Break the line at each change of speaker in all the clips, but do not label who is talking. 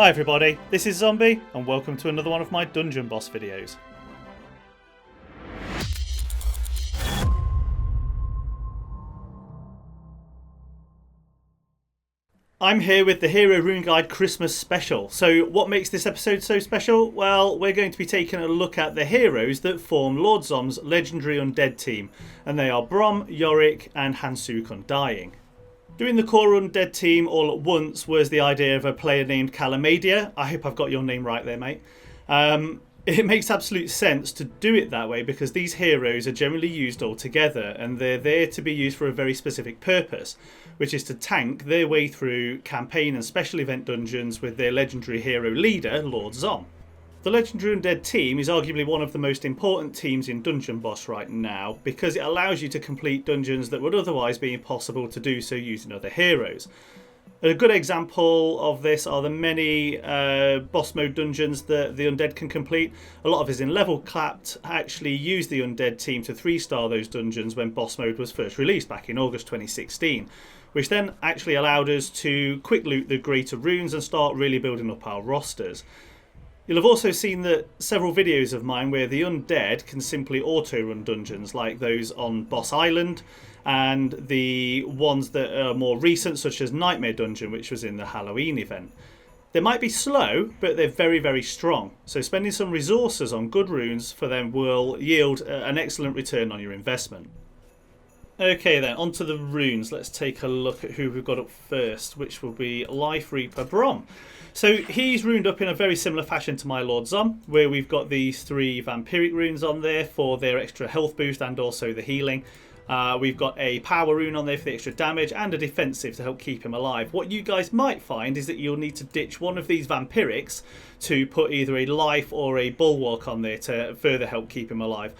Hi everybody, this is Zombi and welcome to another one of my dungeon boss videos. I'm here with the Hero Rune Guide Christmas special. So what makes this episode so special? Well, we're going to be taking a look at the heroes that form Lord Zom's legendary Undead team, and they are Brom, Yorick and Hansuke Undying. Doing the core Undead team all at once was the idea of a player named Calamadia. I hope I've got your name right there, mate. It makes absolute sense to do it that way because these heroes are generally used all together and they're there to be used for a very specific purpose, which is to tank their way through campaign and special event dungeons with their legendary hero leader, Lord Zom. The Legendary Undead team is arguably one of the most important teams in Dungeon Boss right now because it allows you to complete dungeons that would otherwise be impossible to do so using other heroes. A good example of this are the many boss mode dungeons that the Undead can complete. A lot of us in Level Capped actually used the Undead team to 3-star those dungeons when boss mode was first released back in August 2016, which then actually allowed us to quick loot the greater runes and start really building up our rosters. You'll have also seen that several videos of mine where the Undead can simply auto-run dungeons like those on Boss Island and the ones that are more recent such as Nightmare Dungeon, which was in the Halloween event. They might be slow, but they're very, very strong. So spending some resources on good runes for them will yield an excellent return on your investment. Okay then, onto the runes. Let's take a look at who we've got up first, which will be Life Reaper Brom. So he's runed up in a very similar fashion to my Lord Zom, where we've got these 3 vampiric runes on there for their extra health boost and also the healing. We've got a power rune on there for the extra damage and a defensive to help keep him alive. What you guys might find is that you'll need to ditch one of these vampirics to put either a life or a bulwark on there to further help keep him alive.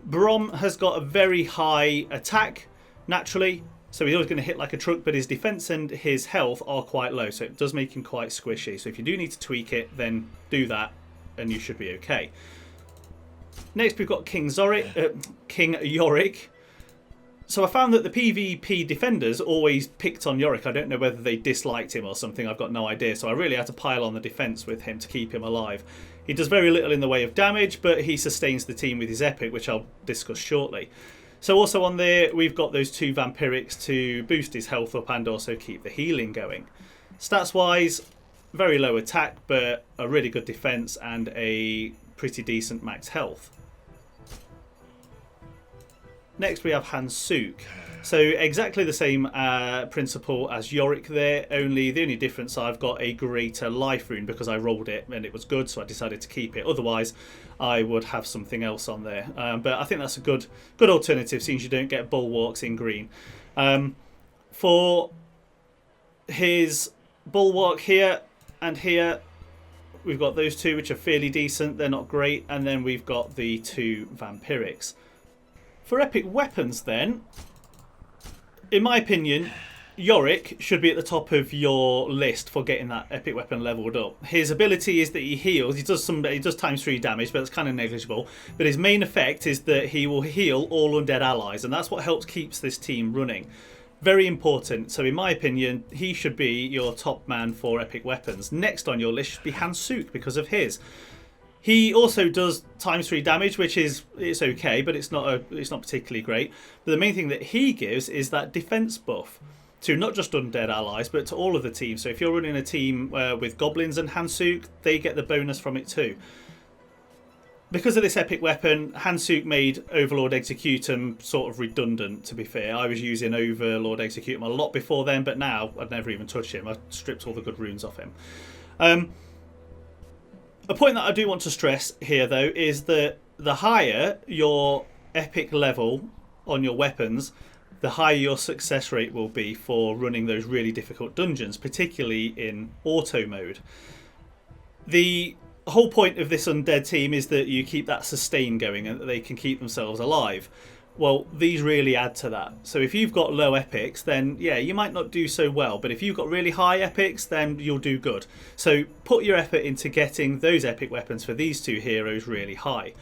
Brom has got a very high attack naturally, so he's always going to hit like a truck, but his defense and his health are quite low, so it does make him quite squishy. So if you do need to tweak it, then do that and you should be okay. Next we've got King Yorick. So I found that the PvP defenders always picked on Yorick. I don't know whether they disliked him or something, I've got no idea. So I really had to pile on the defense with him to keep him alive. He does very little in the way of damage, but he sustains the team with his epic, which I'll discuss shortly. So also on there, we've got those 2 vampirics to boost his health up and also keep the healing going. Stats-wise, very low attack, but a really good defense and a pretty decent max health. Next we have Hansuke. So exactly the same principle as Yorick there, only the only difference I've got a greater life rune because I rolled it and it was good, so I decided to keep it. Otherwise I would have something else on there. But I think that's a good alternative since you don't get bulwarks in green. For his bulwark here and here, we've got those 2 which are fairly decent, they're not great, and then we've got the 2 vampirics. For epic weapons then, in my opinion, Yorick should be at the top of your list for getting that epic weapon leveled up. His ability is that he heals. He does times 3 damage, but it's kind of negligible. But his main effect is that he will heal all undead allies, and that's what helps keeps this team running. Very important. So in my opinion, he should be your top man for epic weapons. Next on your list should be Hansuke because of his. He also does times 3 damage, which it's okay, but it's not particularly great. But the main thing that he gives is that defense buff to not just undead allies, but to all of the team. So if you're running a team with goblins and Hansuke, they get the bonus from it too. Because of this epic weapon, Hansuke made Overlord Executum sort of redundant, to be fair. I was using Overlord Executum a lot before then, but now I'd never even touch him. I stripped all the good runes off him. A point that I do want to stress here, though, is that the higher your epic level on your weapons, the higher your success rate will be for running those really difficult dungeons, particularly in auto mode. The whole point of this Undead team is that you keep that sustain going and that they can keep themselves alive. Well, these really add to that. So if you've got low epics, then yeah, you might not do so well. But if you've got really high epics, then you'll do good. So put your effort into getting those epic weapons for these 2 heroes really high.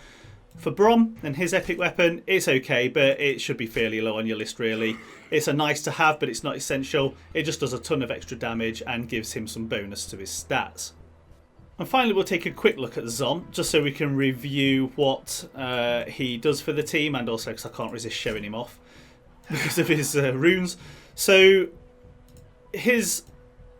For Brom and his epic weapon, it's okay, but it should be fairly low on your list really. It's a nice to have, but it's not essential. It just does a ton of extra damage and gives him some bonus to his stats. And finally, we'll take a quick look at Zom, just so we can review what he does for the team, and also because I can't resist showing him off because of his runes. So his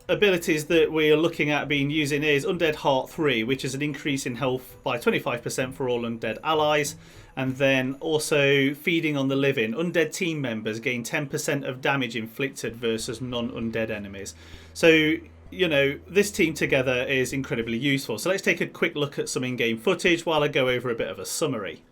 abilities that we are looking at being using is Undead Heart 3, which is an increase in health by 25% for all undead allies, and then also Feeding on the Living. Undead team members gain 10% of damage inflicted versus non-undead enemies. So, you know, this team together is incredibly useful. So let's take a quick look at some in-game footage while I go over a bit of a summary.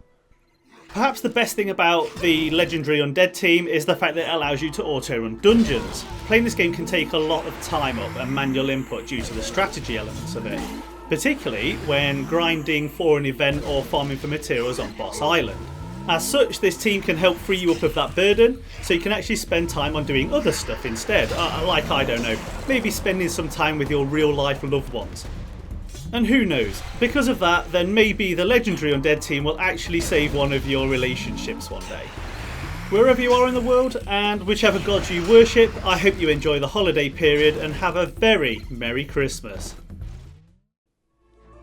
Perhaps the best thing about the legendary Undead team is the fact that it allows you to auto-run dungeons. Playing this game can take a lot of time up and manual input due to the strategy elements of it, particularly when grinding for an event or farming for materials on Boss Island. As such, this team can help free you up of that burden, so you can actually spend time on doing other stuff instead, like, I don't know, maybe spending some time with your real-life loved ones. And who knows, because of that, then maybe the legendary Undead team will actually save one of your relationships one day. Wherever you are in the world, and whichever gods you worship, I hope you enjoy the holiday period and have a very Merry Christmas.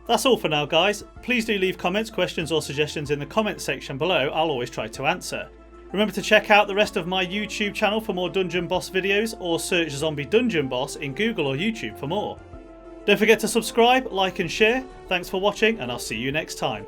That's all for now, guys. Please do leave comments, questions or suggestions in the comments section below. I'll always try to answer. Remember to check out the rest of my YouTube channel for more Dungeon Boss videos, or search Zombie Dungeon Boss in Google or YouTube for more. Don't forget to subscribe, like and share. Thanks for watching, and I'll see you next time.